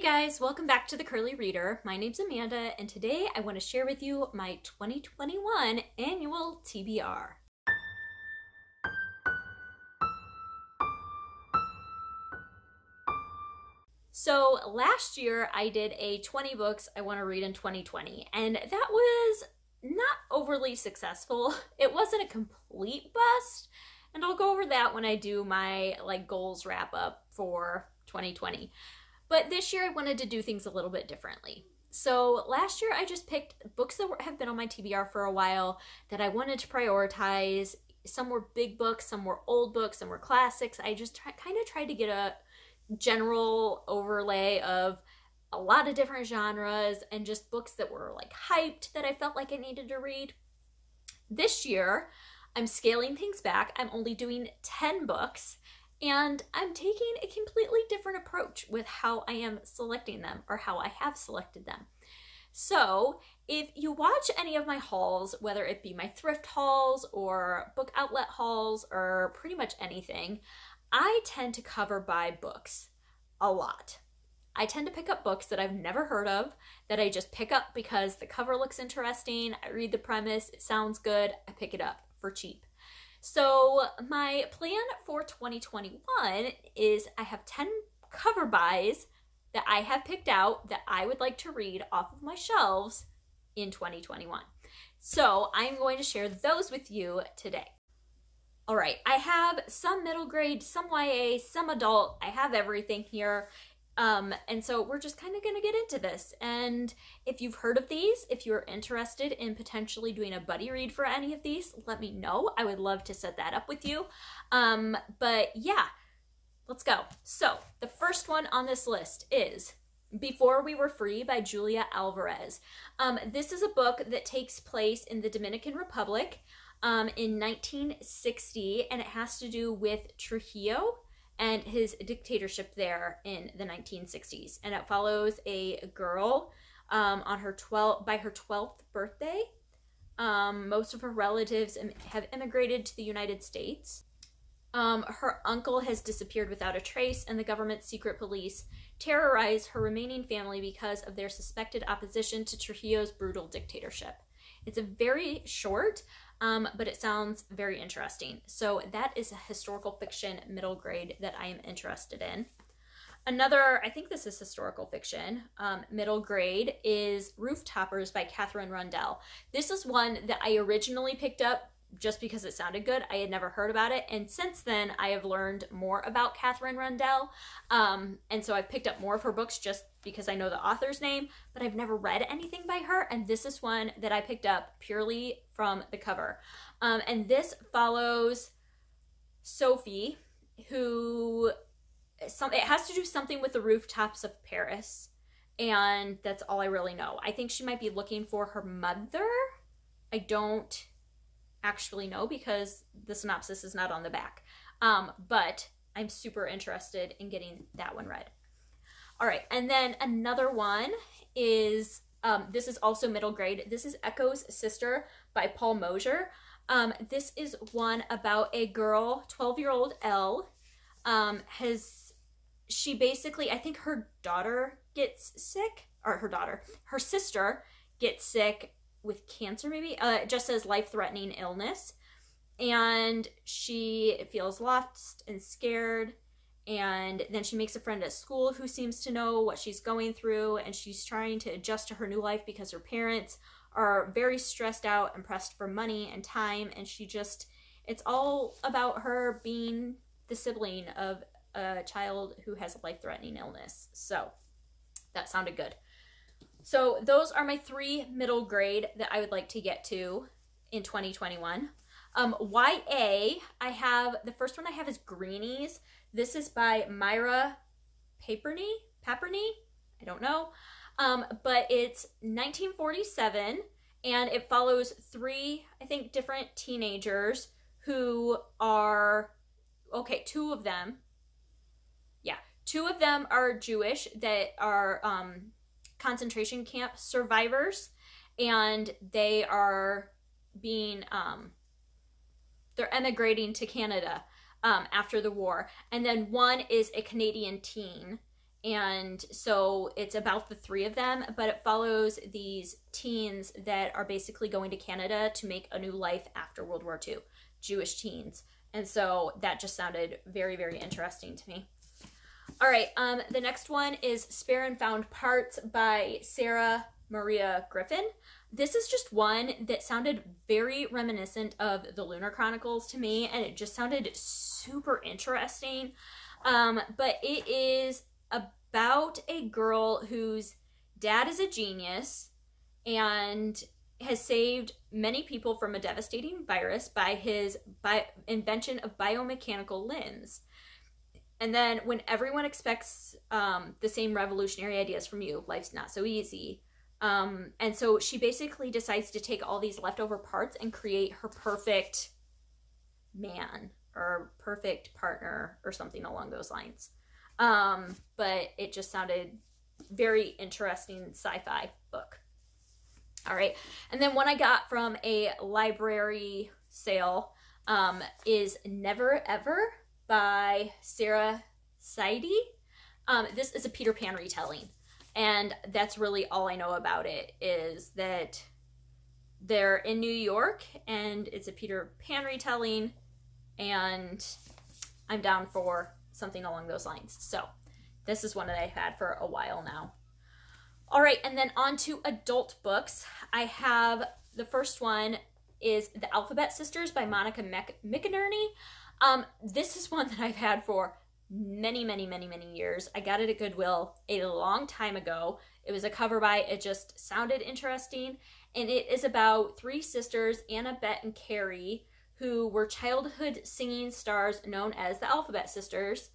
guys, welcome back to the Curly Reader. My name's Amanda, and today I want to share with you my 2021 annual TBR. So last year I did a 20 books I want to read in 2020, and that was not overly successful. It wasn't a complete bust, and I'll go over that when I do my goals wrap up for 2020. But this year I wanted to do things a little bit differently. So last year I just picked books that have been on my TBR for a while that I wanted to prioritize. Some were big books, some were old books, some were classics. I just kind of tried to get a general overlay of a lot of different genres and just books that were hyped that I felt like I needed to read. This year I'm scaling things back. I'm only doing 10 books. And I'm taking a completely different approach with how I am selecting them, or how I have selected them. So if you watch any of my hauls, whether it be my thrift hauls or book outlet hauls or pretty much anything, I tend to cover by books a lot. I tend to pick up books that I've never heard of, that I just pick up because the cover looks interesting, I read the premise, it sounds good, I pick it up for cheap. So my plan for 2021 is I have 10 cover buys that I have picked out that I would like to read off of my shelves in 2021. So I'm going to share those with you today. All right, I have some middle grade, some YA, some adult. I have everything here. And so we're just kind of going to get into this. And if you've heard of these, if you're interested in potentially doing a buddy read for any of these, let me know. I would love to set that up with you. But yeah, let's go. So the first one on this list is Before We Were Free by Julia Alvarez. This is a book that takes place in the Dominican Republic in 1960, and it has to do with Trujillo and his dictatorship there in the 1960s. And it follows a girl on her 12th birthday. Most of her relatives have immigrated to the United States. Her uncle has disappeared without a trace, and the government's secret police terrorize her remaining family because of their suspected opposition to Trujillo's brutal dictatorship. It's a very short, but it sounds very interesting. So that is a historical fiction middle grade that I am interested in. Another, I think this is historical fiction, middle grade is Rooftoppers by Katherine Rundell. This is one that I originally picked up just because it sounded good. I had never heard about it, and since then I have learned more about Katherine Rundell, and so I've picked up more of her books just because I know the author's name, but I've never read anything by her, and this is one that I picked up purely from the cover. And this follows Sophie, who, it has to do something with the rooftops of Paris, and that's all I really know. I think she might be looking for her mother. I don't actually know because the synopsis is not on the back, but I'm super interested in getting that one read. All right, and then another one is, this is also middle grade. This is Echo's Sister by Paul Mosier. This is one about a girl, 12-year-old Elle, she basically, I think her daughter gets sick, or her sister gets sick with cancer maybe. It just says life-threatening illness, and she feels lost and scared, and then she makes a friend at school who seems to know what she's going through, and she's trying to adjust to her new life because her parents are very stressed out and pressed for money and time, and it's all about her being the sibling of a child who has a life-threatening illness. So that sounded good. So those are my 3 middle grade that I would like to get to in 2021. YA, the first one I have is Greenies. This is by Myra Paperney, I don't know. But it's 1947, and it follows 3, I think, different teenagers who are, okay, 2 of them are Jewish that are concentration camp survivors, and they are being, they're emigrating to Canada after the war. And then one is a Canadian teen, And so it's about the three of them, but it follows these teens that are basically going to Canada to make a new life after World War II, Jewish teens. And so that just sounded very, very interesting to me. All right, the next one is Spare and Found Parts by Sarah Maria Griffin. This is just one that sounded very reminiscent of the Lunar Chronicles to me, and it just sounded super interesting. But it is about a girl whose dad is a genius and has saved many people from a devastating virus by his invention of biomechanical limbs. And then when everyone expects the same revolutionary ideas from you, life's not so easy. And so she basically decides to take all these leftover parts and create her perfect man or perfect partner or something along those lines. But it just sounded very interesting sci-fi book. All right. And then one I got from a library sale is Never Ever by Sarah Saidi. This is a Peter Pan retelling. And that's really all I know about it, is that they're in New York and it's a Peter Pan retelling, and I'm down for something along those lines. So this is one that I've had for a while now. All right, and then on to adult books. I have, the first one is The Alphabet Sisters by Monica McInerney. This is one that I've had for many, many, many, many years. I got it at Goodwill a long time ago. It was a cover by, it just sounded interesting. And it is about three sisters, Anna, Bet, and Carrie, who were childhood singing stars known as the Alphabet Sisters.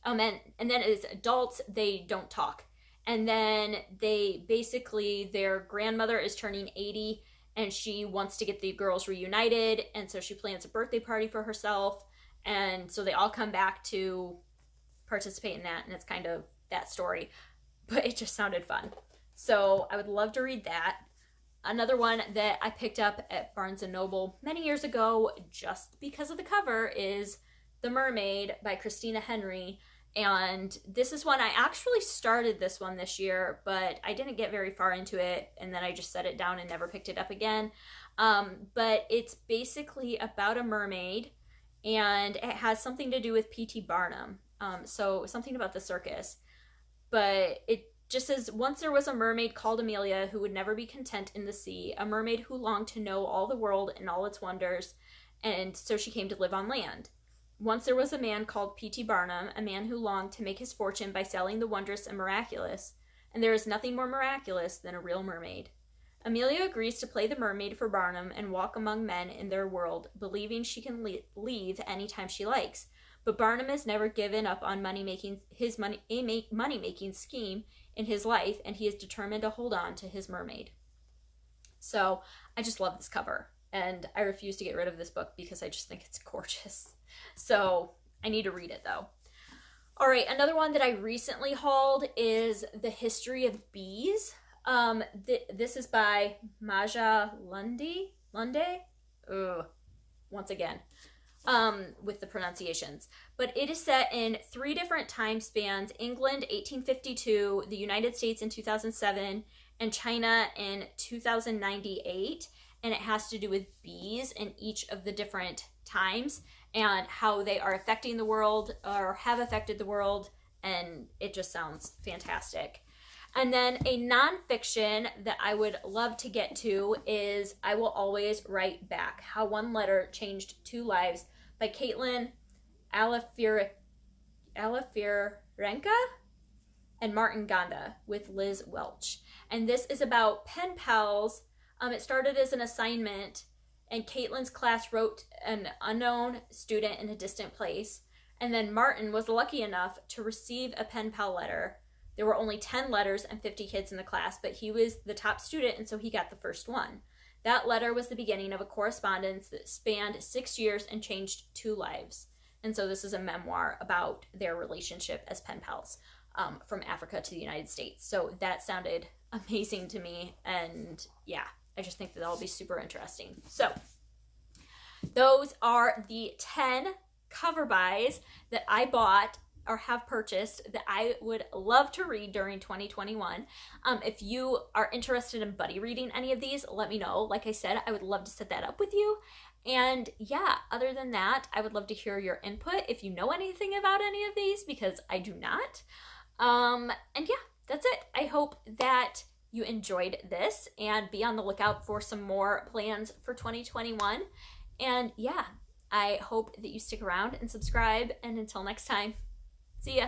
And then as adults, they don't talk. And then they basically, their grandmother is turning 80 and she wants to get the girls reunited. And so she plans a birthday party for herself. And so they all come back to participate in that. And it's kind of that story, but it just sounded fun. So I would love to read that. Another one that I picked up at Barnes & Noble many years ago just because of the cover is The Mermaid by Christina Henry. And this is one, I actually started this one this year, but I didn't get very far into it, and then I just set it down and never picked it up again. But it's basically about a mermaid, and it has something to do with P.T. Barnum. So something about the circus. But it just says, once there was a mermaid called Amelia who would never be content in the sea, a mermaid who longed to know all the world and all its wonders, and so she came to live on land. Once there was a man called P.T. Barnum, a man who longed to make his fortune by selling the wondrous and miraculous, and there is nothing more miraculous than a real mermaid. Amelia agrees to play the mermaid for Barnum and walk among men in their world, believing she can leave any time she likes. But Barnum has never given up on his money-making scheme in his life, and he is determined to hold on to his mermaid. So I just love this cover, and I refuse to get rid of this book because I just think it's gorgeous. So I need to read it though. All right, another one that I recently hauled is The History of Bees. This is by Maja Lunde. Once again, with the pronunciations. But it is set in 3 different time spans: England, 1852, the United States in 2007, and China in 2098. And it has to do with bees in each of the different times and how they are affecting the world or have affected the world. And it just sounds fantastic. And then a nonfiction that I would love to get to is I Will Always Write Back: How One Letter Changed 2 Lives by Caitlin Alafirenka and Martin Gonda with Liz Welch. And this is about pen pals. It started as an assignment, and Caitlin's class wrote an unknown student in a distant place. And then Martin was lucky enough to receive a pen pal letter. There were only 10 letters and 50 kids in the class, but he was the top student, and so he got the first one. That letter was the beginning of a correspondence that spanned 6 years and changed 2 lives. And so this is a memoir about their relationship as pen pals from Africa to the United States. So that sounded amazing to me, and yeah, I just think that that'll be super interesting. So those are the 10 cover buys that I bought or have purchased that I would love to read during 2021. If you are interested in buddy reading any of these, let me know. Like I said, I would love to set that up with you. And yeah, other than that, I would love to hear your input if you know anything about any of these, because I do not. And yeah, that's it. I hope that you enjoyed this, and be on the lookout for some more plans for 2021. And yeah, I hope that you stick around and subscribe. And until next time, see ya.